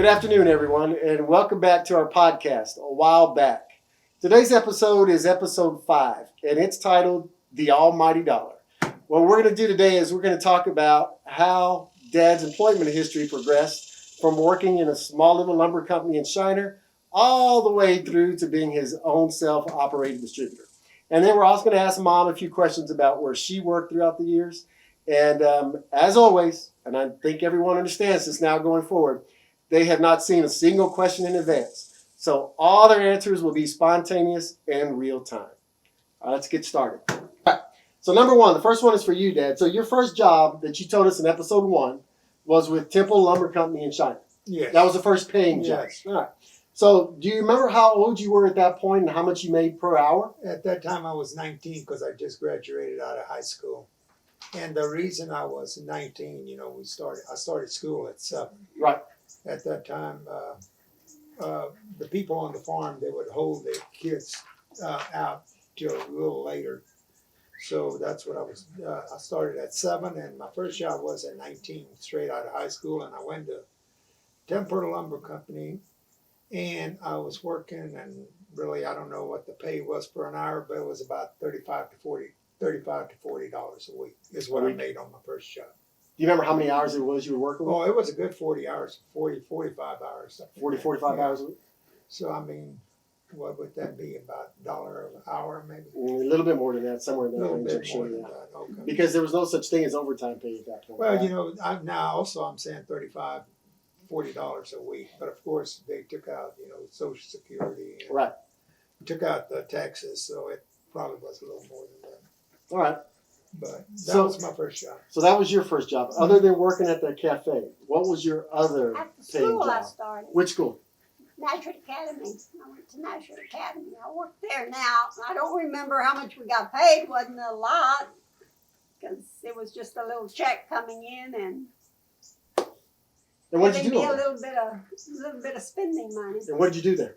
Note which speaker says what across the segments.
Speaker 1: Good afternoon, everyone, and welcome back to our podcast, A While Back. Today's episode is episode 5, and it's titled The Almighty Dollar. What we're going to do today is we're going to talk about how Dad's employment history progressed from working in a small little lumber company in Shiner all the way through to being his own self-operated distributor. And then we're also going to ask Mom a few questions about where she worked throughout the years. And as always, and I think everyone understands this now going forward, they have not seen a single question in advance. So all their answers will be spontaneous and real time. All right, let's get started. All right. So number one, the first one is for you, Dad. So your first job that you told us in episode 1 was with Temple Lumber Company in Shiner.
Speaker 2: Yes.
Speaker 1: That was the first paying job.
Speaker 2: Yes.
Speaker 1: All right. So do you remember how old you were at that point and how much you made per hour?
Speaker 2: At that time, I was 19 because I just graduated out of high school. And the reason I was 19, I started school at 7.
Speaker 1: Right.
Speaker 2: At that time, the people on the farm, they would hold their kids out till a little later. So that's what I started at 7, and my first job was at 19, straight out of high school, and I went to Temple Lumber Company, and I was working, and really I don't know what the pay was per an hour, but it was about $35 to $40 a week is what I made on my first job.
Speaker 1: Do you remember how many hours it was you were working with?
Speaker 2: Oh, it was a good 40 hours, 45 hours.
Speaker 1: 45 hours a week?
Speaker 2: So, I mean, what would that be, about $1 an hour maybe?
Speaker 1: A little bit more than that, somewhere in
Speaker 2: A
Speaker 1: that
Speaker 2: little
Speaker 1: range,
Speaker 2: bit
Speaker 1: I'm sure.
Speaker 2: more than
Speaker 1: Yeah.
Speaker 2: that, okay.
Speaker 1: Because there was no such thing as overtime pay at that point.
Speaker 2: Well, I'm saying $35, $40 a week, but of course they took out, Social Security. And
Speaker 1: right.
Speaker 2: Took out the taxes, so it probably was a little more than that.
Speaker 1: All right.
Speaker 2: But that was my first job.
Speaker 1: So that was your first job. Other than working at the cafe, what was your other
Speaker 3: At the
Speaker 1: paying
Speaker 3: school
Speaker 1: job?
Speaker 3: I started.
Speaker 1: Which school?
Speaker 3: National Academy. I went to National Academy. I work there now. I don't remember how much we got paid. Wasn't a lot because it was just a little check coming in and
Speaker 1: And what did you
Speaker 3: giving
Speaker 1: do?
Speaker 3: me
Speaker 1: over
Speaker 3: a little bit of spending money.
Speaker 1: there? And what did you do there?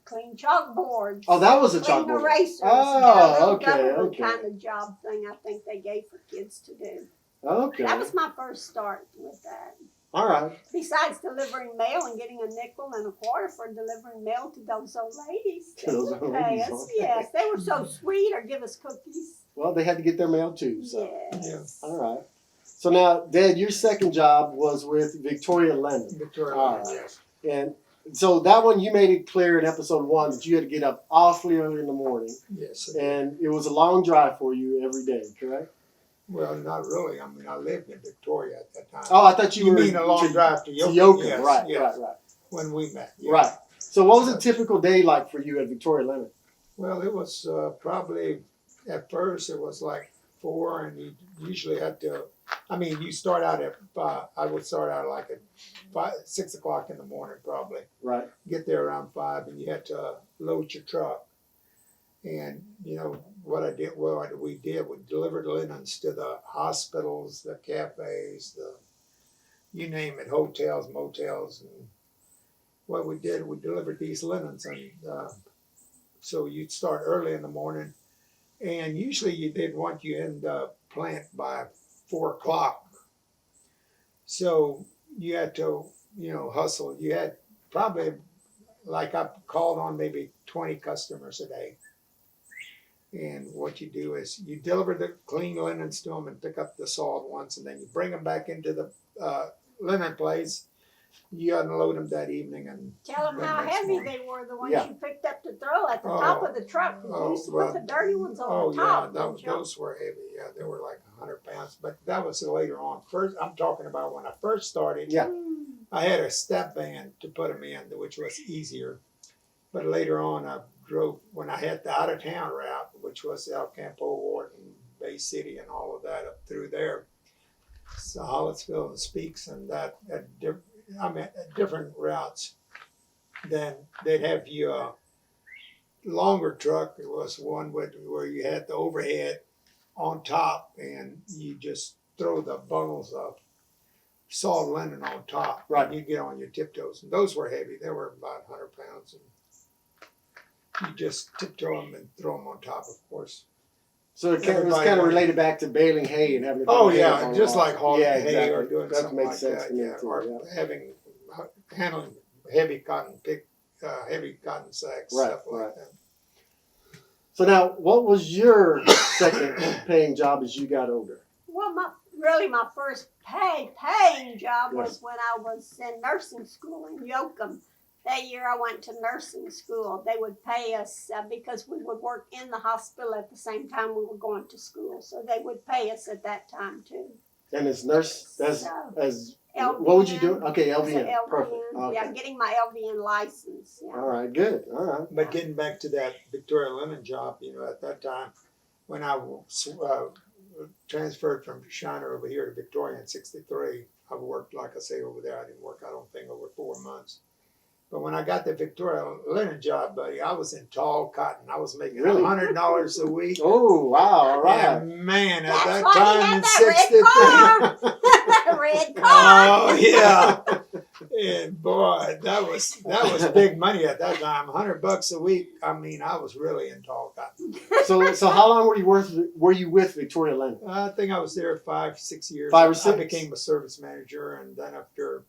Speaker 3: Clean chalkboards.
Speaker 1: Oh, that was a
Speaker 3: Clean
Speaker 1: chalkboard.
Speaker 3: erasers.
Speaker 1: Oh,
Speaker 3: a little
Speaker 1: okay,
Speaker 3: government
Speaker 1: okay.
Speaker 3: kind of job thing I think they gave for kids to do.
Speaker 1: Okay.
Speaker 3: That was my first start with that.
Speaker 1: All right.
Speaker 3: Besides delivering mail and getting a nickel and a quarter for delivering mail to those old ladies.
Speaker 1: To those old ladies,
Speaker 3: Yes,
Speaker 1: okay.
Speaker 3: yes. They were so sweet or give us cookies.
Speaker 1: Well, they had to get their mail too. So.
Speaker 3: Yes.
Speaker 1: All right. So now, Dad, your second job was with Victoria Lemon.
Speaker 2: Victoria,
Speaker 1: All right.
Speaker 2: yes.
Speaker 1: And so that one, you made it clear in episode 1 that you had to get up awfully early in the morning.
Speaker 2: Yes.
Speaker 1: And it was a long drive for you every day, correct?
Speaker 2: Well, not really. I mean, I lived in Victoria at that time.
Speaker 1: Oh, I thought you
Speaker 2: You
Speaker 1: were
Speaker 2: mean a long drive to Yoakum?
Speaker 1: Yoakum,
Speaker 2: Yes,
Speaker 1: right,
Speaker 2: yes.
Speaker 1: right.
Speaker 2: When we met. Yes.
Speaker 1: Right. So what was a typical day like for you at Victoria Lemon?
Speaker 2: Well, it was probably, at first, it was like 4, and you usually had to, you start out at 5. I would start out like at 6 o'clock in the morning probably.
Speaker 1: Right.
Speaker 2: Get there around 5, and you had to load your truck. And, what we delivered linens to the hospitals, the cafes, you name it, hotels, motels. And what we did, we delivered these linens. And so you'd start early in the morning. And usually you did want you in the plant by 4 o'clock. So you had to, hustle. You had probably, like I called on maybe 20 customers a day. And what you do is you deliver the clean linens to them and pick up the soiled ones, and then you bring them back into the linen place. You unload them that evening and
Speaker 3: Tell them
Speaker 2: the
Speaker 3: how
Speaker 2: next
Speaker 3: heavy
Speaker 2: morning.
Speaker 3: they were, the ones
Speaker 1: Yeah.
Speaker 3: you picked up to throw at the top of the truck. You used to put the dirty ones on the top. didn't you?
Speaker 2: those were heavy. Yeah, they were like 100 pounds. But that was later on. First, I'm talking about when I first started.
Speaker 1: Yeah.
Speaker 2: I had a step van to put them in, which was easier. But later on, I drove, when I had the out-of-town route, which was El Campo, Wharton, Bay City, and all of that up through there. So Hollisville and Speaks and that, at different routes. Then they'd have you a longer truck. It was one where you had the overhead on top, and you just throw the bundles of sawed linen on top.
Speaker 1: Right.
Speaker 2: And you get on your tiptoes. And those were heavy. They were about 100 pounds. And you just tiptoe them and throw them on top, of course.
Speaker 1: So it was
Speaker 2: Everybody
Speaker 1: kind of
Speaker 2: wanted-
Speaker 1: related back to baling hay and having to
Speaker 2: Oh
Speaker 1: put hay up
Speaker 2: yeah,
Speaker 1: on
Speaker 2: just
Speaker 1: the wall.
Speaker 2: like hauling
Speaker 1: Yeah,
Speaker 2: hay or
Speaker 1: exactly.
Speaker 2: doing
Speaker 1: That
Speaker 2: something
Speaker 1: makes
Speaker 2: like
Speaker 1: sense
Speaker 2: that.
Speaker 1: to me
Speaker 2: Yeah,
Speaker 1: too,
Speaker 2: or
Speaker 1: yeah.
Speaker 2: having handling heavy cotton sacks,
Speaker 1: Right,
Speaker 2: stuff like
Speaker 1: right.
Speaker 2: that.
Speaker 1: So now, what was your second paying job as you got older?
Speaker 3: Well, my first paying job was when I was in nursing school in Yoakum. That year I went to nursing school. They would pay us because we would work in the hospital at the same time we were going to school. So they would pay us at that time too.
Speaker 1: And as nurse, as
Speaker 3: LVN,
Speaker 1: what would you do? Okay,
Speaker 3: as a
Speaker 1: LVN, perfect. Okay.
Speaker 3: Yeah, getting my LVN license. Yeah.
Speaker 1: All right, good. All right.
Speaker 2: But getting back to that Victoria Linen job, at that time, when I transferred from Shiner over here to Victoria in '63, I worked, like I say, over there. I didn't work, I don't think, over 4 months. But when I got the Victoria Linen job, buddy, I was in tall cotton. I was making
Speaker 1: Really?
Speaker 2: $100 a week.
Speaker 1: Oh, wow. All right.
Speaker 2: And man, at
Speaker 3: That's
Speaker 2: that
Speaker 3: why
Speaker 2: time
Speaker 3: he
Speaker 2: in
Speaker 3: had
Speaker 2: '63.
Speaker 3: that red car.
Speaker 2: Oh yeah. And boy, that was big money at that time. $100 a week. I mean, I was really in tall cotton.
Speaker 1: So how long were you with Victoria Linen?
Speaker 2: I think I was there 5, 6 years.
Speaker 1: 5 or 6?
Speaker 2: I became a service manager, and then after,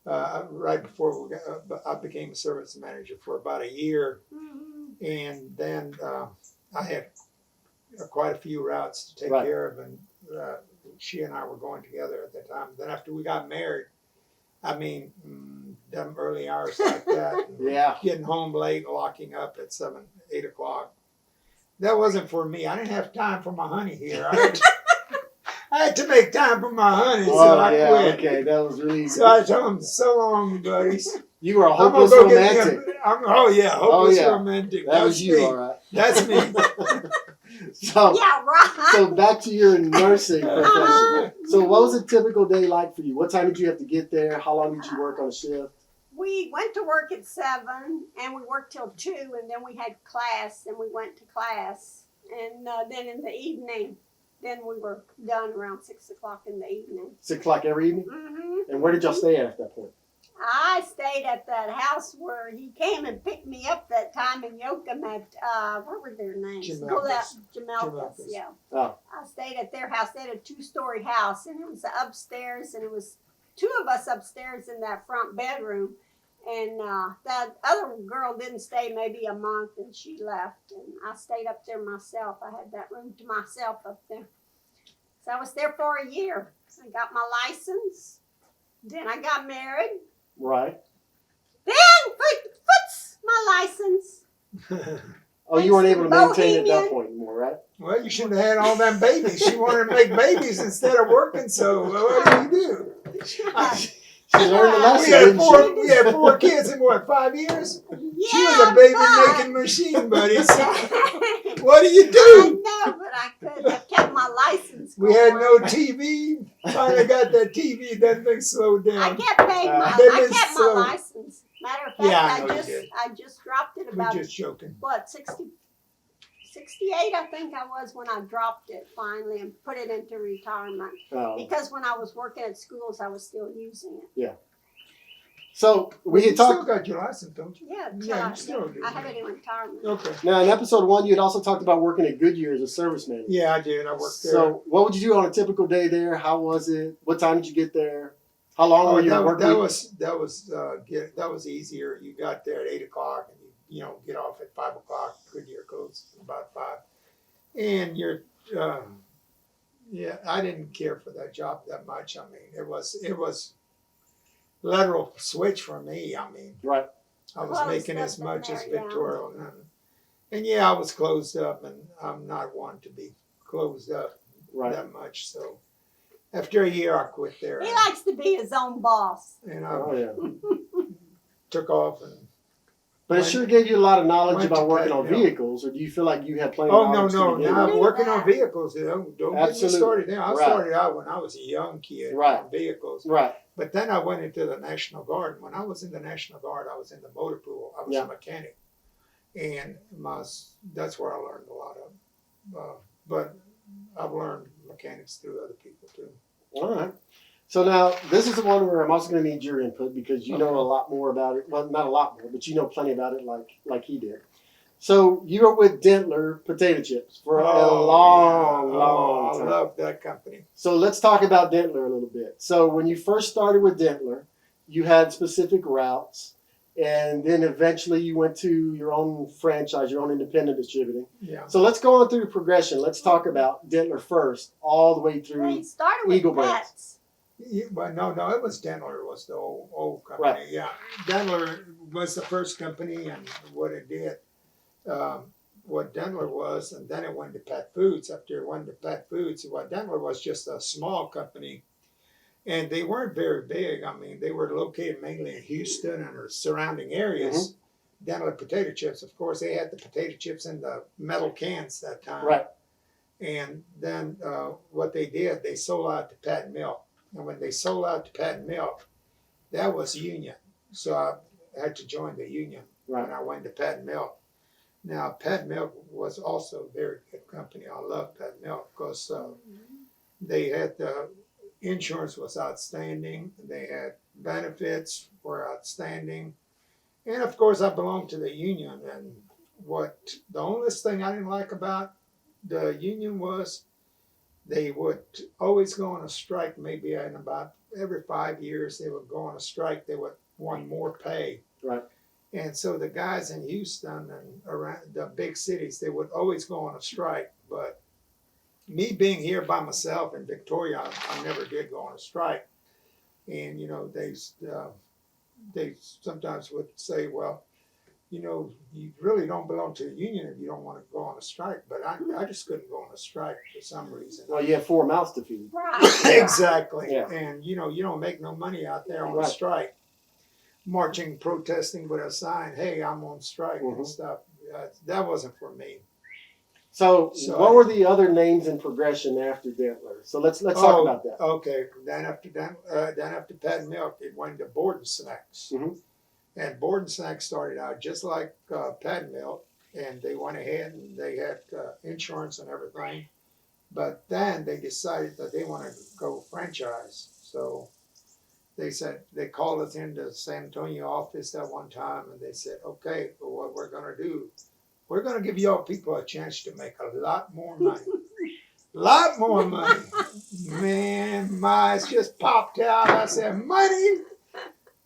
Speaker 2: right before I became a service manager for about a year, and then I had quite a few routes to take
Speaker 1: Right.
Speaker 2: care of, and she and I were going together at that time. Then after we got married, I mean, them early hours like that, and
Speaker 1: Yeah.
Speaker 2: getting home late, locking up at 7, 8 o'clock. That wasn't for me. I didn't have time for my honey here. I had to make time for my honey, so I quit.
Speaker 1: Okay, that was really.
Speaker 2: So I told him, so long, buddies.
Speaker 1: You were a
Speaker 2: I'm gonna
Speaker 1: hopeless
Speaker 2: go get me
Speaker 1: romantic.
Speaker 2: hopeless
Speaker 1: yeah.
Speaker 2: romantic.
Speaker 1: That was you,
Speaker 2: me.
Speaker 1: all right.
Speaker 2: That's me.
Speaker 1: So,
Speaker 3: Yeah, right.
Speaker 1: so back to your nursing profession. So what was a typical day like for you? What time did you have to get there? How long did you work on a shift?
Speaker 3: We went to work at 7 and we worked till 2, and then we had class and we went to class. And then in the evening, then we were done around 6 o'clock in the evening.
Speaker 1: 6 o'clock every evening?
Speaker 3: Mm-hmm.
Speaker 1: And where did y'all stay at that point?
Speaker 3: I stayed at that house where he came and picked me up that time in Yoakum at, what were their names?
Speaker 2: Jamelka's.
Speaker 3: Jamelka's, yeah.
Speaker 1: Oh.
Speaker 3: I stayed at their house. They had a 2-story house, and it was upstairs, and it was 2 of us upstairs in that front bedroom. And that other girl didn't stay maybe a month, and she left. And I stayed up there myself. I had that room to myself up there. So I was there for a year. I got my license. Then I got married.
Speaker 1: Right.
Speaker 3: Then puts my license.
Speaker 1: Oh, you weren't able to maintain at that
Speaker 3: Bohemian.
Speaker 1: point anymore, right?
Speaker 2: Well, you shouldn't have had all them babies. She wanted to make babies instead of working, so what do you do?
Speaker 1: She learned the lesson,
Speaker 2: We had
Speaker 1: didn't she?
Speaker 2: we had 4 kids in what, 5 years?
Speaker 3: Yeah,
Speaker 2: She was a baby making machine, buddy. So what do you do?
Speaker 3: I know, but I could have kept my license.
Speaker 2: We had
Speaker 3: going.
Speaker 2: no TV. Finally got that TV. That thing slowed
Speaker 3: I
Speaker 2: down.
Speaker 3: kept paying my.
Speaker 2: That
Speaker 3: I
Speaker 2: is
Speaker 3: kept
Speaker 2: so-
Speaker 3: my license. Matter of fact,
Speaker 2: Yeah, I know you did.
Speaker 3: I just dropped it
Speaker 2: We're
Speaker 3: about
Speaker 2: just joking.
Speaker 3: what 68 I think I was when I dropped it finally and put it into retirement.
Speaker 1: Oh.
Speaker 3: Because when I was working at schools, I was still using it.
Speaker 1: So we
Speaker 2: You
Speaker 1: had
Speaker 2: still
Speaker 1: talked.
Speaker 2: got your license, don't you?
Speaker 3: Yeah,
Speaker 2: Yeah, you still do.
Speaker 3: I have it in retirement.
Speaker 2: Okay.
Speaker 1: Now in episode 1, you had also talked about working at Goodyear as a service manager.
Speaker 2: Yeah, I did. I worked there.
Speaker 1: So what would you do on a typical day there? How was it? What time did you get there? How long were you working?
Speaker 2: that was easier. You got there at 8 o'clock, and you get off at 5 o'clock. Goodyear closed about 5, and you're I didn't care for that job that much. I mean, it was lateral switch for me. I mean,
Speaker 1: Right.
Speaker 2: I was
Speaker 3: Closed
Speaker 2: making
Speaker 3: up
Speaker 2: as
Speaker 3: in
Speaker 2: much
Speaker 3: there,
Speaker 2: as
Speaker 3: yeah.
Speaker 2: Victoria, and yeah, I was closed up, and I'm not one to be closed up
Speaker 1: Right.
Speaker 2: that much. So after a year, I quit there.
Speaker 3: He likes to be his own boss.
Speaker 2: And I
Speaker 1: Oh yeah.
Speaker 2: took off and.
Speaker 1: But it sure gave you a lot of knowledge
Speaker 2: went
Speaker 1: about
Speaker 2: to
Speaker 1: working
Speaker 2: pay,
Speaker 1: on
Speaker 2: you know.
Speaker 1: vehicles, or do you feel like you had plenty
Speaker 2: Oh
Speaker 1: of
Speaker 2: no,
Speaker 1: knowledge?
Speaker 2: no!
Speaker 1: to begin
Speaker 2: Now
Speaker 1: with?
Speaker 2: I'm working on vehicles. Don't get me
Speaker 1: Absolutely.
Speaker 2: started there. I
Speaker 1: Right.
Speaker 2: started out when I was a young kid
Speaker 1: Right.
Speaker 2: on vehicles,
Speaker 1: Right.
Speaker 2: but then I went into the National Guard. When I was in the National Guard, I was in the motor pool. I was
Speaker 1: Yeah.
Speaker 2: a mechanic, and that's where I learned a lot of. But I've learned mechanics through other people too.
Speaker 1: All right. So now this is the one where I'm also going to need your input because you know a lot more about it. Well, not a lot more, but you know plenty about it, like he did. So you were with Dentler Potato Chips for a long
Speaker 2: I
Speaker 1: time.
Speaker 2: love that company.
Speaker 1: So let's talk about Dentler a little bit. So when you first started with Dentler, you had specific routes, and then eventually you went to your own franchise, your own independent distributing.
Speaker 2: Yeah.
Speaker 1: So let's go on through the progression. Let's talk about Dentler first, all the way
Speaker 3: Well,
Speaker 1: through.
Speaker 3: he started with
Speaker 1: Eagle Brands.
Speaker 3: pets.
Speaker 2: Yeah, well, no, it was Dentler was the old company.
Speaker 1: Right.
Speaker 2: Yeah, Dentler was the first company, and what it did, what Dentler was, and then it went to Pet Foods. After it went to Pet Foods, what Dentler was just a small company, and they weren't very big. I mean, they were located mainly in Houston and the surrounding areas. Dentler potato chips, of course, they had the potato chips in the metal cans that time.
Speaker 1: Right.
Speaker 2: And then what they did, they sold out to Pat Milk. And when they sold out to Pat Milk, that was union. So I had to join the union when I went to Pat Milk. Now, Pat Milk was also a very good company. I love Pat Milk because they had the insurance was outstanding. They had benefits were outstanding. And of course, I belonged to the union. And what the only thing I didn't like about the union was they would always go on a strike. Maybe in about every 5 years, they would go on a strike. They would want more pay.
Speaker 1: Right.
Speaker 2: And so the guys in Houston and around the big cities, they would always go on a strike. But me being here by myself in Victoria, I never did go on a strike. And you know, they sometimes would say, well, you know, you really don't belong to the union if you don't want to go on a strike. But I just couldn't go on a strike for some reason.
Speaker 1: Well, you have 4 mouths to feed.
Speaker 3: Right.
Speaker 2: Exactly.
Speaker 1: Yeah.
Speaker 2: And you know, you don't make no money out there on a
Speaker 1: Right.
Speaker 2: strike. Marching, protesting with a sign, hey, I'm on strike
Speaker 1: Mhm.
Speaker 2: and stuff. That wasn't for me.
Speaker 1: So,
Speaker 2: So
Speaker 1: what were the other names in progression after Dentler? So let's talk about that.
Speaker 2: Okay. Then after Pat Milk, it went to Borden Snacks.
Speaker 1: Mhm.
Speaker 2: And Borden Snacks started out just like Pat Milk, and they went ahead and they had insurance and everything. But then they decided that they wanted to go franchise. So they said, they called us into the San Antonio office that one time, and they said, okay, well, what we're going to do, we're going to give y'all people a chance to make a lot more money. Lot more money. Man, my eyes just popped out. I said, money?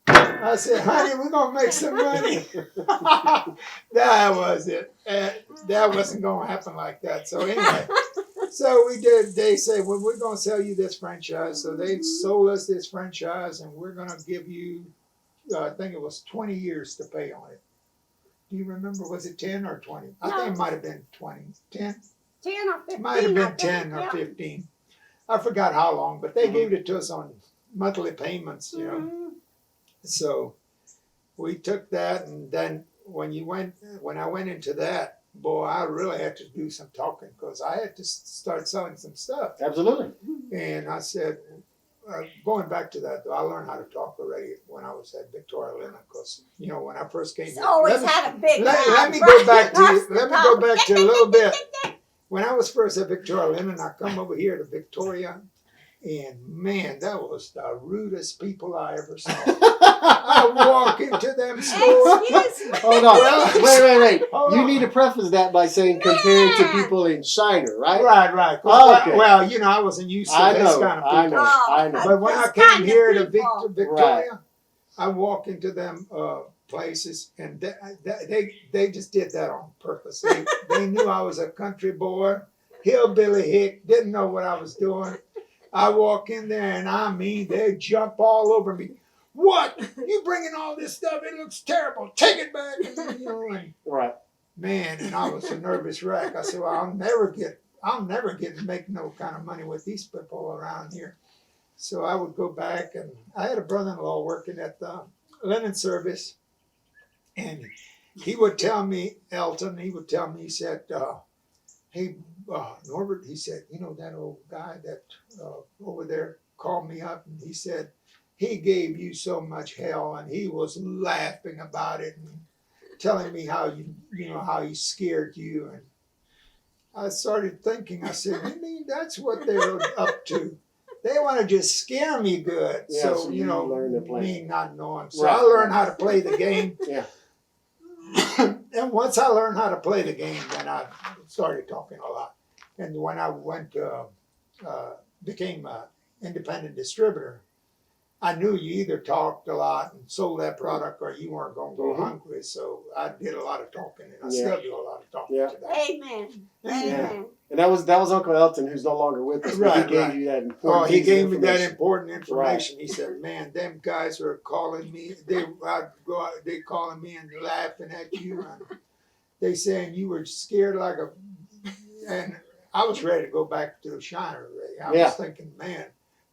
Speaker 2: I said, honey, we're going to make some money. That was it. That wasn't going to happen like that. So anyway, so we did. They said, well, we're going to sell you this franchise. So they sold us this franchise, and we're going to give you, I think it was 20 years to pay on it. Do you remember? Was it 10 or 20? I think it might have been 20. 10?
Speaker 3: 10 or 15.
Speaker 2: Might have
Speaker 3: I
Speaker 2: been
Speaker 3: think,
Speaker 2: 10 or
Speaker 3: yeah.
Speaker 2: 15. I forgot how long, but they
Speaker 1: Mhm.
Speaker 2: gave it to us on monthly payments, you know.
Speaker 3: Mhm.
Speaker 2: So we took that, and then when I went into that, boy, I really had to do some talking because I had to start selling some stuff.
Speaker 1: Absolutely.
Speaker 2: And I said, going back to that, though, I learned how to talk already when I was at Victoria Linen because, you know, when I first came
Speaker 3: He's
Speaker 2: here.
Speaker 3: always had a big
Speaker 2: Let
Speaker 3: mouth,
Speaker 2: me
Speaker 3: right?
Speaker 2: go back to
Speaker 3: Loves
Speaker 2: let me
Speaker 3: talk.
Speaker 2: go back to a little bit. When I was first at Victoria Linen, I come over here to Victoria, and man, that was the rudest people I ever saw. I walk into them stores.
Speaker 3: Excuse me.
Speaker 1: Hold on.
Speaker 2: Well,
Speaker 1: Wait.
Speaker 2: hold
Speaker 1: You
Speaker 2: on.
Speaker 1: need to preface that by saying compared to
Speaker 3: Man.
Speaker 1: people in Shiner, right?
Speaker 2: Right.
Speaker 1: Oh, okay.
Speaker 2: Well, you know, I wasn't used to
Speaker 1: I
Speaker 2: this
Speaker 1: know.
Speaker 2: kind of
Speaker 1: I
Speaker 2: people.
Speaker 1: know.
Speaker 3: Oh,
Speaker 1: I know.
Speaker 2: But when I
Speaker 3: This
Speaker 2: came
Speaker 3: kind of
Speaker 2: here to
Speaker 3: people.
Speaker 2: Victoria, I walk into them places, and they just did that on purpose. They knew I was a country boy, hillbilly hick, didn't know what I was doing. I walk in there, and I mean, they jump all over me. What? You bringing all this stuff? It looks terrible. Take it back. And, you know, and
Speaker 1: Right.
Speaker 2: man, and I was a nervous wreck. I said, well, I'll never get to make no kind of money with these people around here. So I would go back, and I had a brother-in-law working at the linen service, and he would tell me, Elton, he said, hey, Norbert, he said, you know, that old guy that over there called me up, and he said, he gave you so much hell, and he was laughing about it and telling me how how he scared you. And I started thinking, I said, you mean that's what they're up to? They want to just scare me good.
Speaker 1: Yeah,
Speaker 2: so,
Speaker 1: so you learn to play.
Speaker 2: me not knowing. So
Speaker 1: Right.
Speaker 2: I learned how to play the game.
Speaker 1: Yeah.
Speaker 2: And once I learned how to play the game, then I started talking a lot. And when I went became an independent distributor, I knew you either talked a lot and sold that product or you weren't going to go
Speaker 1: Mhm.
Speaker 2: hungry. So I did a lot of talking, and I
Speaker 1: Yeah.
Speaker 2: still do a lot of talking
Speaker 1: Yeah.
Speaker 2: today.
Speaker 3: Amen.
Speaker 2: Yeah.
Speaker 3: Amen.
Speaker 1: And that was Uncle Elton, who's no longer with us. But
Speaker 2: Right,
Speaker 1: he gave
Speaker 2: right.
Speaker 1: you that
Speaker 2: Oh,
Speaker 1: important
Speaker 2: he
Speaker 1: piece of
Speaker 2: gave me that
Speaker 1: information.
Speaker 2: important information. He said, "Man, them guys are calling me. I'd go out, they calling me and laughing at you, and they saying you were scared like a." And I was ready to go back to the Shiner. I
Speaker 1: Yeah.
Speaker 2: was thinking, man,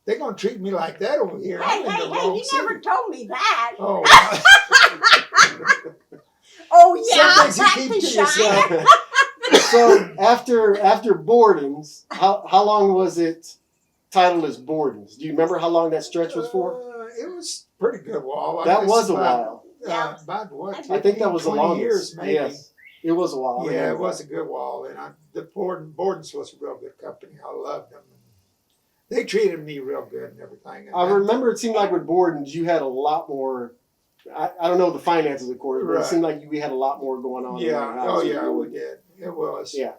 Speaker 2: they're gonna treat me like that over here.
Speaker 3: Hey,
Speaker 2: I'm in
Speaker 3: hey,
Speaker 2: the
Speaker 3: hey,
Speaker 2: wrong
Speaker 3: you
Speaker 2: city.
Speaker 3: never told me that.
Speaker 2: Oh,
Speaker 3: Oh, yeah,
Speaker 2: Some things you
Speaker 3: back
Speaker 2: keep
Speaker 3: to
Speaker 2: to
Speaker 3: Shiner.
Speaker 2: yourself.
Speaker 1: So after Borden's, how long was it titled as Borden's? Do you remember how long that stretch was for?
Speaker 2: It was a pretty good while.
Speaker 1: That
Speaker 2: guess
Speaker 1: was a
Speaker 2: about,
Speaker 1: while.
Speaker 3: Yeah.
Speaker 2: About what?
Speaker 1: I think that was the
Speaker 2: 20
Speaker 1: longest.
Speaker 2: years, maybe.
Speaker 1: Yes, it was a while. I
Speaker 2: Yeah, it
Speaker 1: remember
Speaker 2: was
Speaker 1: that.
Speaker 2: a good while, and the Borden's was a real good company. I loved them. They treated me real good and everything. And
Speaker 1: I remember it seemed like with Borden's, you had a lot more. I don't know the finances, of course, but it
Speaker 2: Right.
Speaker 1: seemed like we had a lot more going on. in
Speaker 2: Yeah,
Speaker 1: our house
Speaker 2: oh
Speaker 1: with
Speaker 2: yeah, we
Speaker 1: Borden's.
Speaker 2: did. It was.
Speaker 1: Yeah.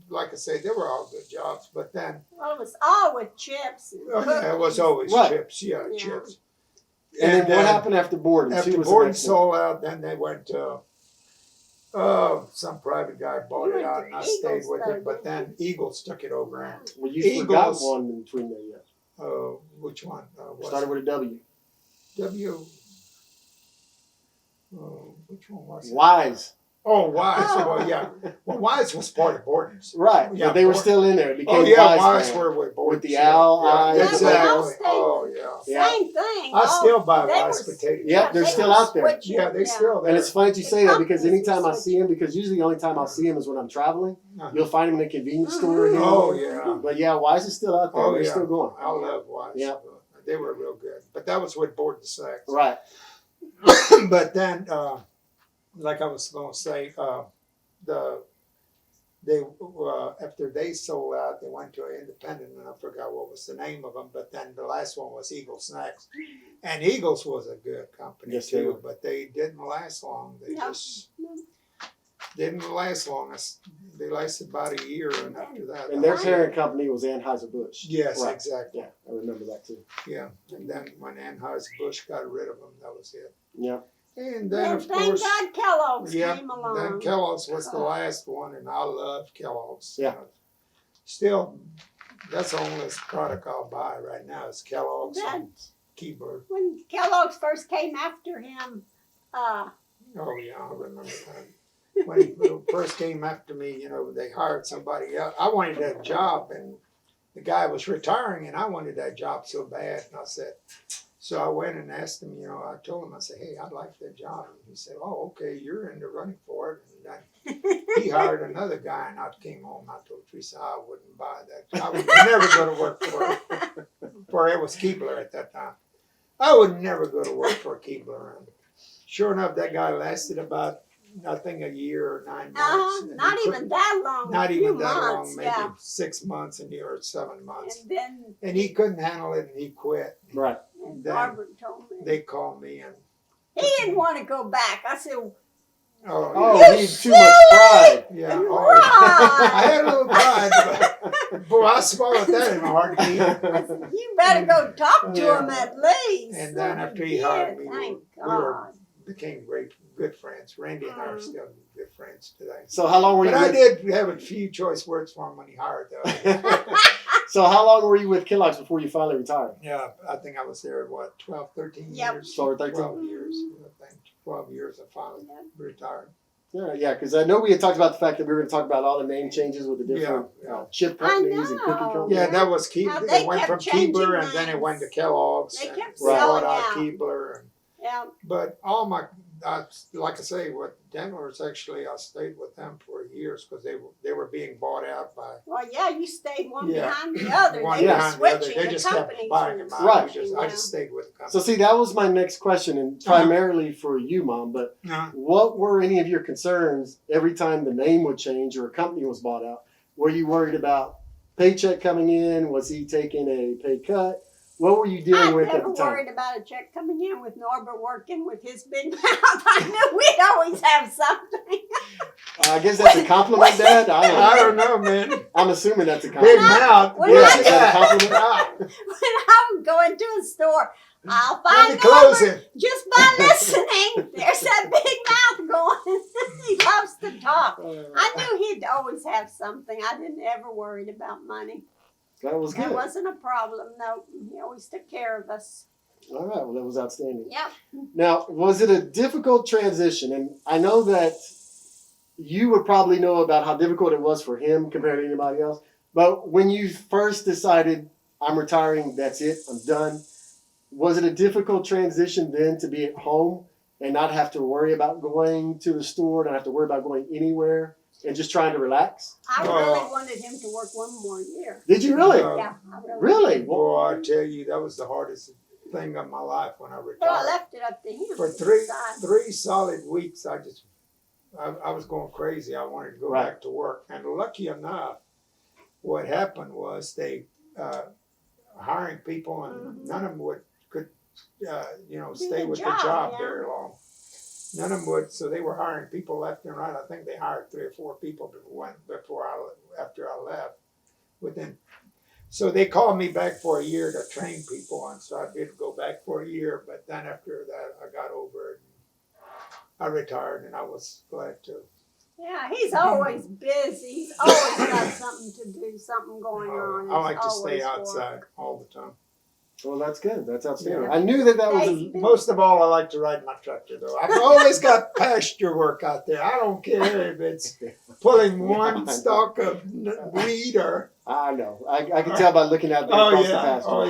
Speaker 2: Like I say, they were all good jobs, but then
Speaker 3: Well, it was all with chips. And
Speaker 2: oh yeah, it was
Speaker 3: cookies.
Speaker 2: always
Speaker 1: Right.
Speaker 2: chips. Yeah,
Speaker 3: Yeah.
Speaker 2: chips.
Speaker 1: And then what happened after Borden's? Who
Speaker 2: After
Speaker 1: was the
Speaker 2: Borden
Speaker 1: next one?
Speaker 2: sold out, then they went to some private guy bought
Speaker 3: You
Speaker 2: it
Speaker 3: went
Speaker 2: out,
Speaker 3: to
Speaker 2: and I stayed
Speaker 3: Eagles,
Speaker 2: with
Speaker 3: though,
Speaker 2: it. But
Speaker 3: didn't
Speaker 2: then Eagles took it over. And
Speaker 1: Well, you forgot
Speaker 2: Eagles-
Speaker 1: one in between there yet.
Speaker 2: which one? Was
Speaker 1: Started
Speaker 2: it?
Speaker 1: with a W.
Speaker 2: W. Which one was it?
Speaker 1: Wise.
Speaker 2: Oh, Wise.
Speaker 3: Oh.
Speaker 2: Well, yeah. Well, Wise was part of Borden's.
Speaker 1: Right.
Speaker 2: Yeah,
Speaker 1: but they were
Speaker 2: Borden.
Speaker 1: still in there. It became
Speaker 2: Oh yeah,
Speaker 1: Wise.
Speaker 2: Wise
Speaker 1: now.
Speaker 2: were with Borden's.
Speaker 1: the owl eyes.
Speaker 3: Yeah,
Speaker 2: exactly.
Speaker 3: they all stayed
Speaker 2: Oh
Speaker 3: with-
Speaker 2: yeah.
Speaker 1: Yeah.
Speaker 3: Same thing.
Speaker 2: I still buy
Speaker 3: they
Speaker 2: Wise
Speaker 3: were-
Speaker 2: potatoes.
Speaker 1: Yeah, they're
Speaker 3: they
Speaker 1: still
Speaker 3: were
Speaker 1: out there.
Speaker 3: switching,
Speaker 2: Yeah, they still there.
Speaker 1: And it's funny that you
Speaker 3: The
Speaker 1: say that because
Speaker 3: companies
Speaker 1: anytime
Speaker 3: were
Speaker 1: I see him, because usually the only time I'll see him is when I'm traveling,
Speaker 2: Uh-huh.
Speaker 1: you'll find him in a convenience
Speaker 3: Mhm.
Speaker 1: store here.
Speaker 2: Oh yeah.
Speaker 1: But yeah, Wise is still out there.
Speaker 2: Oh
Speaker 1: They're
Speaker 2: yeah.
Speaker 1: still going.
Speaker 2: I love Wise.
Speaker 1: Yeah.
Speaker 2: They were real good. But that was with Borden Sacks.
Speaker 1: Right.
Speaker 2: But then, like I was going to say, they after they sold out, they went to an independent, and I forgot what was the name of them. But then the last one was Eagle Snacks, and Eagles was a good company
Speaker 1: Yes, they
Speaker 2: too.
Speaker 1: were.
Speaker 2: But they didn't last long. They
Speaker 3: No.
Speaker 2: just didn't last long. They lasted about a year, and after that,
Speaker 1: And their parent company was Anheuser-Busch.
Speaker 2: Yes,
Speaker 1: Right.
Speaker 2: exactly.
Speaker 1: Yeah, I remember that too.
Speaker 2: Yeah, and then when Anheuser-Busch got rid of them, that was it.
Speaker 1: Yeah.
Speaker 2: And then,
Speaker 3: And
Speaker 2: of
Speaker 3: thank
Speaker 2: course,
Speaker 3: God Kellogg's
Speaker 2: yeah,
Speaker 3: came along.
Speaker 2: then Kellogg's was the last one, and I love Kellogg's.
Speaker 1: Yeah.
Speaker 2: Still, that's the only product I'll buy right now is Kellogg's and
Speaker 3: That-
Speaker 2: Keebler.
Speaker 3: when Kellogg's first came after him,
Speaker 2: Oh yeah, I remember that. When he first came after me, they hired somebody else. I wanted that job, and the guy was retiring, and I wanted that job so bad. And I said, so I went and asked him, I told him, I said, hey, I'd like that job. And he said, oh, okay, you're in the running for it. And then he hired another guy, and I came home. I told Teresa I wouldn't buy that. I would never go to work for it was Keebler at that time. I would never go to work for Keebler. And sure enough, that guy lasted about, I think, a year or 9 months. And he
Speaker 3: not even
Speaker 2: couldn't-
Speaker 3: that long.
Speaker 2: Not
Speaker 3: a few
Speaker 2: even that
Speaker 3: months,
Speaker 2: long, maybe
Speaker 3: yeah.
Speaker 2: 6 months or 7 months.
Speaker 3: And then
Speaker 2: And he couldn't handle it, and he quit.
Speaker 1: Right.
Speaker 3: and
Speaker 2: then
Speaker 3: Barbara told me
Speaker 2: They called me, and
Speaker 3: he didn't want to go back. I said,
Speaker 1: Oh,
Speaker 3: You
Speaker 1: he had too much pride.
Speaker 2: yeah,
Speaker 3: Right.
Speaker 2: I had a little pride, but boy, I swallowed that in a heartbeat.
Speaker 3: you better go talk to
Speaker 2: Yeah.
Speaker 3: him at least.
Speaker 2: And then after he
Speaker 3: Yeah,
Speaker 2: hired me,
Speaker 3: thank
Speaker 2: we were
Speaker 3: God.
Speaker 2: became good friends. Randy and I are still good friends today.
Speaker 1: So how long were
Speaker 2: But
Speaker 1: you
Speaker 2: I
Speaker 1: with,
Speaker 2: did have a few choice words for him when he hired though.
Speaker 1: So how long were you with Kellogg's before you finally retired?
Speaker 2: Yeah, I think I was there, 12, 13
Speaker 3: Yep.
Speaker 2: years?
Speaker 1: 12 or 13?
Speaker 2: 12 years, I think. 12 years I finally retired.
Speaker 1: Yeah, because I know we had talked about the fact that we were going to talk about all the name changes with the different
Speaker 2: Yeah.
Speaker 1: chip
Speaker 3: I
Speaker 1: companies and cookie
Speaker 3: know.
Speaker 1: companies.
Speaker 2: Yeah, that was Keebler.
Speaker 3: How they
Speaker 2: It went
Speaker 3: kept
Speaker 2: from
Speaker 3: changing
Speaker 2: Keebler and then it
Speaker 3: names.
Speaker 2: went to Kellogg's.
Speaker 3: They
Speaker 2: and
Speaker 3: kept
Speaker 2: we bought
Speaker 3: selling
Speaker 2: out
Speaker 3: out.
Speaker 2: Keebler.
Speaker 3: Yeah.
Speaker 2: But like I say, with Denver's actually, I stayed with them for years because they were being bought out by
Speaker 3: Well, yeah, you stayed one
Speaker 2: Yeah.
Speaker 3: behind the other.
Speaker 2: one
Speaker 3: They were
Speaker 2: behind the other.
Speaker 3: switching
Speaker 2: They
Speaker 3: the
Speaker 2: just kept
Speaker 3: companies
Speaker 2: buying
Speaker 3: and
Speaker 2: them out.
Speaker 1: Right.
Speaker 2: I just stayed with the company.
Speaker 1: So see, that was my next question, and primarily for you, Mom, but
Speaker 2: Uh-huh.
Speaker 1: what were any of your concerns every time the name would change or a company was bought out? Were you worried about paycheck coming in? Was he taking a pay cut? What were you dealing
Speaker 3: I'm
Speaker 1: with at
Speaker 3: never
Speaker 1: the time?
Speaker 3: worried about a check coming in with Norbert working with his big mouth. I knew we'd always have something.
Speaker 1: I guess that's a compliment, Dad.
Speaker 2: I don't know, man.
Speaker 1: I'm assuming that's a
Speaker 2: Big
Speaker 1: compliment.
Speaker 2: mouth.
Speaker 3: When
Speaker 1: Yeah,
Speaker 3: I-
Speaker 1: is that a compliment?
Speaker 3: When I'm going to a store, I'll
Speaker 2: Let
Speaker 3: find
Speaker 2: me close it.
Speaker 3: just by listening. There's that big mouth going. He loves to talk. I knew he'd always have something. I didn't ever worried about money.
Speaker 1: That was
Speaker 3: That
Speaker 1: good.
Speaker 3: wasn't a problem. No, he always took care of us.
Speaker 1: All right, well, that was outstanding.
Speaker 3: Yep.
Speaker 1: Now, was it a difficult transition? And I know that you would probably know about how difficult it was for him compared to anybody else. But when you first decided, I'm retiring, that's it, I'm done, was it a difficult transition then to be at home and not have to worry about going to the store, not have to worry about going anywhere, and just trying to relax?
Speaker 3: I really wanted him to work one more year.
Speaker 1: Did you really?
Speaker 3: Yeah, I
Speaker 1: Really?
Speaker 2: Boy, I tell you, that was the hardest thing of my life when I
Speaker 3: So I
Speaker 2: retired.
Speaker 3: left it up to him.
Speaker 2: For
Speaker 3: to
Speaker 2: three
Speaker 3: decide.
Speaker 2: solid weeks, I was going crazy. I wanted to go
Speaker 1: Right.
Speaker 2: back to work. And lucky enough, what happened was they hiring people, and none of them could stay
Speaker 3: the
Speaker 2: with
Speaker 3: job,
Speaker 2: the job
Speaker 3: yeah.
Speaker 2: very long. None of them would, so they were hiring people left and right. I think they hired 3 or 4 people after I left. So they called me back for a year to train people, and so I did go back for a year. But then after that, I got over it. I retired, and I was glad to.
Speaker 3: Yeah, he's always busy. He's always got something to do, something going on.
Speaker 2: I like to
Speaker 3: It's
Speaker 2: stay
Speaker 3: always
Speaker 2: outside
Speaker 3: work.
Speaker 2: all the time.
Speaker 1: Well, that's good. That's outstanding.
Speaker 2: Yeah.
Speaker 1: I knew that was
Speaker 3: Nice.
Speaker 2: Most of all, I like to ride my tractor, though. I've always got pasture work out there. I don't care if it's pulling one stalk of weed or
Speaker 1: I know. I can tell by looking out there across the pasture.
Speaker 2: Oh,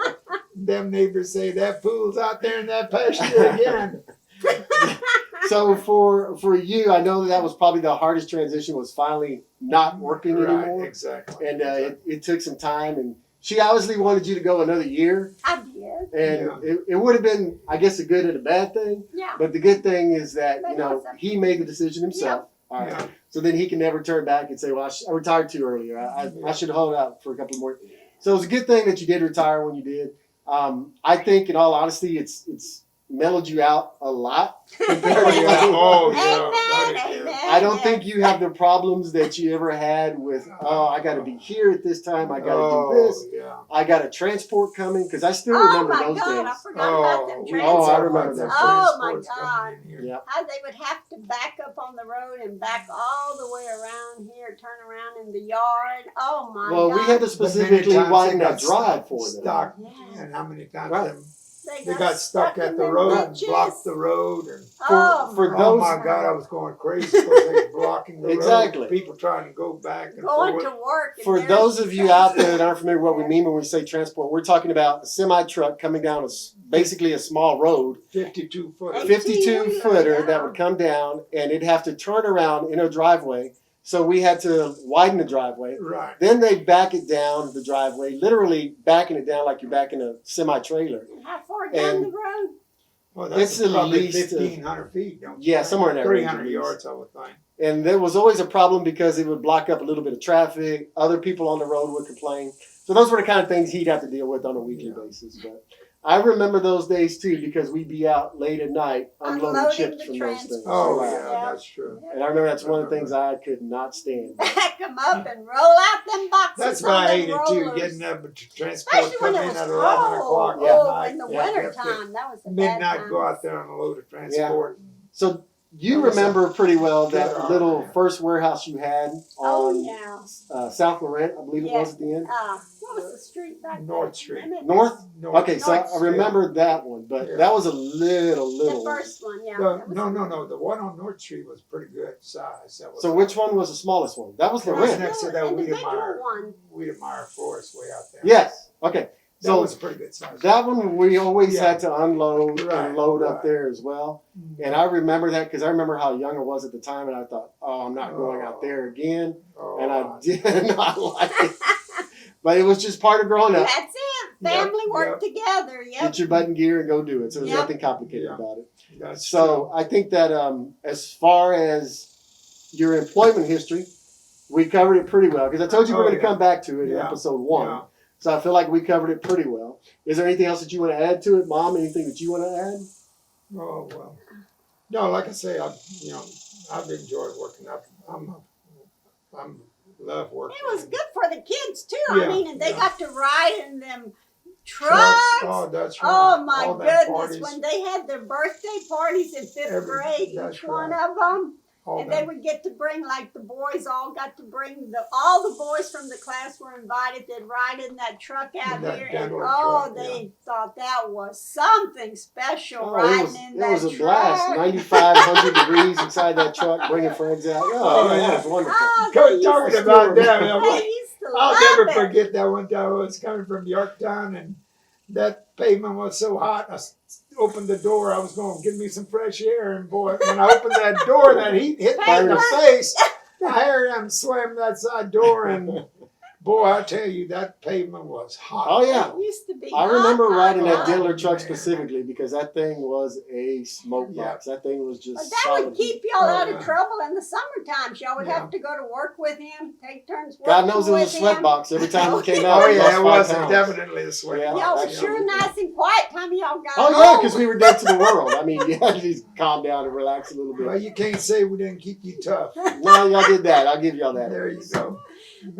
Speaker 2: yeah. Them neighbors say that fool's out there in that pasture again.
Speaker 1: So for you, I know that was probably the hardest transition, was finally not working
Speaker 2: Right,
Speaker 1: anymore.
Speaker 2: exactly.
Speaker 1: And it took some time, and she obviously wanted you to go another year.
Speaker 3: I did.
Speaker 1: And it would have been, I guess, a good and a bad thing.
Speaker 3: Yeah.
Speaker 1: But the good thing is that,
Speaker 3: But awesome.
Speaker 1: he made the decision himself. All right.
Speaker 2: Yeah.
Speaker 1: So then he can never turn back and say, well, I retired too early. Or I should hold out for a couple more. So it was a good thing that you did retire when you did. I think, in all honesty, it's mellowed you out a lot. compared to
Speaker 2: Oh, yeah.
Speaker 1: what-
Speaker 2: Oh,
Speaker 3: Amen.
Speaker 2: yeah.
Speaker 3: Amen.
Speaker 1: I don't
Speaker 3: yes.
Speaker 1: think you have the problems that you ever had with, I got to be here at this time. I got to do this.
Speaker 2: Yeah.
Speaker 1: I got a transport coming, because I still
Speaker 3: Oh
Speaker 1: remember
Speaker 3: my
Speaker 1: those
Speaker 3: God, I
Speaker 1: days.
Speaker 3: forgot about them
Speaker 2: we
Speaker 3: transports.
Speaker 1: I remember that.
Speaker 3: Oh my
Speaker 2: transports
Speaker 3: God.
Speaker 2: coming in here.
Speaker 1: Yeah.
Speaker 3: How they would have to back up on the road and back all the way around here, turn around in the yard. Oh my
Speaker 1: Well,
Speaker 3: God.
Speaker 1: we had to
Speaker 2: But
Speaker 1: specifically
Speaker 2: many times
Speaker 1: widen
Speaker 2: they
Speaker 1: that
Speaker 2: got
Speaker 1: drive for them.
Speaker 2: Stuck,
Speaker 3: Yeah.
Speaker 2: and how many times
Speaker 1: Right.
Speaker 2: they got stuck at
Speaker 3: in
Speaker 2: the
Speaker 3: them
Speaker 2: road and
Speaker 3: ditches.
Speaker 2: blocked the road, and
Speaker 3: Oh,
Speaker 1: for
Speaker 3: my
Speaker 2: oh
Speaker 1: those-
Speaker 2: my God, I was going crazy because they were blocking the
Speaker 1: Exactly.
Speaker 2: road. People trying to go back and
Speaker 3: going
Speaker 2: forth.
Speaker 3: to work. and
Speaker 1: For
Speaker 3: there's
Speaker 1: those of you
Speaker 3: things
Speaker 1: out there that
Speaker 3: there.
Speaker 1: aren't familiar with what we mean when we say transport, we're talking about a semi-truck coming down basically a small road,
Speaker 2: 52 foot.
Speaker 3: Hey.
Speaker 1: 52-footer
Speaker 3: Yeah.
Speaker 1: that would come down, and it'd have to turn around in a driveway. So we had to widen the driveway.
Speaker 2: Right.
Speaker 1: Then they'd back it down the driveway, literally backing it down like you're backing a semi-trailer.
Speaker 3: How far down
Speaker 1: And-
Speaker 3: the road?
Speaker 2: Well, that's
Speaker 1: It's at
Speaker 2: probably
Speaker 1: least,
Speaker 2: 1,500 feet. Don't you
Speaker 1: Yeah,
Speaker 2: think?
Speaker 1: somewhere in that range,
Speaker 2: 300
Speaker 1: at least.
Speaker 2: yards, I would think.
Speaker 1: And there was always a problem because it would block up a little bit of traffic. Other people on the road would complain. So those were the kind of things he'd have to deal with on a weekly
Speaker 2: Yeah.
Speaker 1: basis. But I remember those days too, because we'd be out late at night unloading
Speaker 3: Unloading
Speaker 1: chips
Speaker 3: the
Speaker 1: from those
Speaker 3: transport.
Speaker 1: things.
Speaker 2: Oh,
Speaker 1: Right.
Speaker 2: yeah, that's true.
Speaker 1: And I remember that's one of the things I could not stand.
Speaker 3: Back them up and roll out them boxes.
Speaker 2: That's
Speaker 3: on
Speaker 2: why I
Speaker 3: them
Speaker 2: hated too,
Speaker 3: rollers.
Speaker 2: getting up to transport
Speaker 3: Especially
Speaker 2: come
Speaker 3: when
Speaker 2: in
Speaker 3: it was
Speaker 2: at 11 o'clock
Speaker 3: cold.
Speaker 2: at
Speaker 3: Oh,
Speaker 2: night.
Speaker 3: in the
Speaker 1: Yeah.
Speaker 3: winter
Speaker 2: You have to
Speaker 3: time, that was the bad
Speaker 2: midnight,
Speaker 3: time.
Speaker 2: go out there and load a transport.
Speaker 1: So you
Speaker 2: That was
Speaker 1: remember pretty well
Speaker 2: good
Speaker 1: that
Speaker 2: hour,
Speaker 1: little
Speaker 2: man.
Speaker 1: first warehouse you had
Speaker 3: Oh
Speaker 1: on
Speaker 3: yeah.
Speaker 1: South Laurent, I believe it
Speaker 3: Yeah.
Speaker 1: was at the end.
Speaker 3: What was the street back there?
Speaker 2: North Street.
Speaker 3: Remember?
Speaker 1: North?
Speaker 2: North.
Speaker 1: Okay, so
Speaker 3: North
Speaker 1: I remember that one, but
Speaker 2: Yeah.
Speaker 1: that was a little
Speaker 3: The
Speaker 1: one.
Speaker 3: first one, yeah.
Speaker 2: The,
Speaker 3: That was-
Speaker 2: no. The one on North Street was pretty good size. That was
Speaker 1: So which one was the smallest one? That was
Speaker 2: That was
Speaker 1: Laurent.
Speaker 2: next to that
Speaker 3: individual
Speaker 2: Wiedemeyer.
Speaker 3: one.
Speaker 2: Wiedemeyer Forest way out there.
Speaker 1: Yes. Okay.
Speaker 2: That
Speaker 1: So
Speaker 2: was a pretty good size.
Speaker 1: that one we always
Speaker 2: Yeah.
Speaker 1: had to unload
Speaker 2: Right,
Speaker 1: and load up
Speaker 2: right.
Speaker 1: there as well.
Speaker 2: Mhm.
Speaker 1: And I remember that because I remember how young I was at the time, and I thought, oh, I'm not going out there again.
Speaker 2: Oh,
Speaker 1: And I did not like it. But it was just part of growing up.
Speaker 3: That's it. Family work together. Yep.
Speaker 1: Get your button gear and go do it. So there's
Speaker 3: Yep.
Speaker 1: nothing complicated
Speaker 2: Yeah.
Speaker 1: about it.
Speaker 2: That's
Speaker 1: So I think that as far as your employment history, we covered it pretty well. Because I told you we're
Speaker 2: Oh,
Speaker 1: going to
Speaker 2: yeah.
Speaker 1: come back to it in
Speaker 2: Yeah.
Speaker 1: episode
Speaker 2: true.
Speaker 1: 1.
Speaker 2: Yeah.
Speaker 1: So I feel like we covered it pretty well. Is there anything else that you want to add to it, Mom? Anything that you want to add?
Speaker 2: Oh well. No, like I say, I've enjoyed working up. Love working.
Speaker 3: It was good for the kids too.
Speaker 2: Yeah,
Speaker 3: I mean, and they
Speaker 2: yeah.
Speaker 3: got to ride in them trucks.
Speaker 2: Oh, that's right.
Speaker 3: Oh my
Speaker 2: All that
Speaker 3: goodness!
Speaker 2: parties,
Speaker 3: When they had their birthday parties in fifth grade,
Speaker 2: that's
Speaker 3: each one
Speaker 2: right.
Speaker 3: of them,
Speaker 2: all
Speaker 3: and they
Speaker 2: that.
Speaker 3: would get to bring, like, the boys all got to bring all the boys from the class were invited. They'd ride in that truck out
Speaker 2: In that
Speaker 3: here, and
Speaker 2: dental truck,
Speaker 3: they thought that was something special
Speaker 1: Oh,
Speaker 3: riding in that
Speaker 1: it was a
Speaker 3: truck.
Speaker 1: blast. 95, 100 degrees inside that truck, bringing friends out. Oh,
Speaker 2: Oh,
Speaker 1: yeah,
Speaker 2: yeah.
Speaker 1: it was wonderful.
Speaker 3: Oh,
Speaker 2: Go
Speaker 3: they used
Speaker 2: talking
Speaker 3: to-
Speaker 2: about that.
Speaker 3: They used to
Speaker 2: I'll
Speaker 3: love
Speaker 2: never
Speaker 3: it.
Speaker 2: forget that one time I was coming from Yorktown and that pavement was so hot. I opened the door. I was going to get me some fresh air, and boy, when I opened that door, that heat hit me in the face. I heard him slam that side door, and boy, I tell you, that pavement was hot.
Speaker 1: Oh, yeah.
Speaker 3: It used to be
Speaker 1: I remember
Speaker 3: hot,
Speaker 1: riding that
Speaker 3: hot.
Speaker 1: diddler truck
Speaker 2: man.
Speaker 1: specifically because that thing was a smoke box. That thing was just
Speaker 3: But that
Speaker 1: solid
Speaker 3: would keep
Speaker 1: heat.
Speaker 3: y'all out
Speaker 2: yeah.
Speaker 3: of trouble in the summertime. Y'all would
Speaker 2: Yeah.
Speaker 3: have to go to work with him, take turns working
Speaker 1: God knows it was a
Speaker 3: with
Speaker 1: sweat
Speaker 3: him.
Speaker 1: box every time he came out.
Speaker 2: Oh
Speaker 1: he
Speaker 2: yeah,
Speaker 1: lost
Speaker 2: it
Speaker 1: 5
Speaker 2: was
Speaker 1: pounds.
Speaker 2: definitely a sweat
Speaker 1: Yeah.
Speaker 2: box.
Speaker 3: Y'all were
Speaker 1: that's
Speaker 3: sure
Speaker 1: absolutely.
Speaker 3: nice and quiet time y'all got
Speaker 1: Oh, yeah,
Speaker 3: home.
Speaker 1: because we were dead to the world. I mean, you had to just calm down and relax a little
Speaker 2: Well,
Speaker 1: bit.
Speaker 2: you can't say we didn't keep you tough.
Speaker 1: No, y'all did that. I'll give y'all that.
Speaker 2: There you go.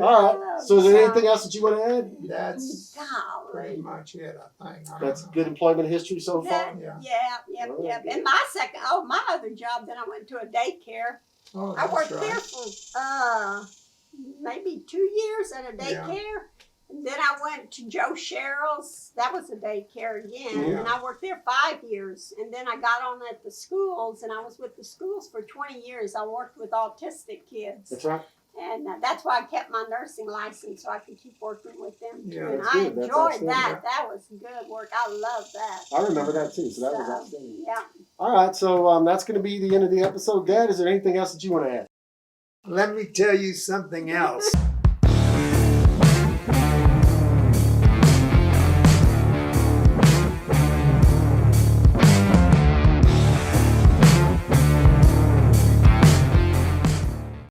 Speaker 1: All right. So is there anything else that you want to add?
Speaker 2: That's pretty
Speaker 3: Golly.
Speaker 2: much it, I think.
Speaker 1: That's good employment history so far?
Speaker 2: Yeah.
Speaker 3: Yep.
Speaker 1: All right, good.
Speaker 3: And my other job, then I went to a daycare.
Speaker 2: Oh,
Speaker 3: I
Speaker 2: that's
Speaker 3: worked
Speaker 2: right.
Speaker 3: there for maybe 2 years at a
Speaker 2: Yeah.
Speaker 3: daycare. And then I went to Joe Sherrill's. That was a daycare again.
Speaker 2: Yeah.
Speaker 3: And I worked there 5 years. And then I got on at the schools, and I was with the schools for 20 years. I worked with autistic kids.
Speaker 1: That's right.
Speaker 3: And that's why I kept my nursing license, so I could keep working with them too.
Speaker 2: Yeah,
Speaker 3: And
Speaker 1: that's
Speaker 3: I
Speaker 1: good. That's
Speaker 3: enjoyed
Speaker 1: outstanding.
Speaker 3: that. That was good work. I love that.
Speaker 1: I remember that too, so that was
Speaker 3: So,
Speaker 1: outstanding.
Speaker 3: yeah.
Speaker 1: All right, so that's going to be the end of the episode. Dad, is there anything else that you want to add?
Speaker 2: Let me tell you something else.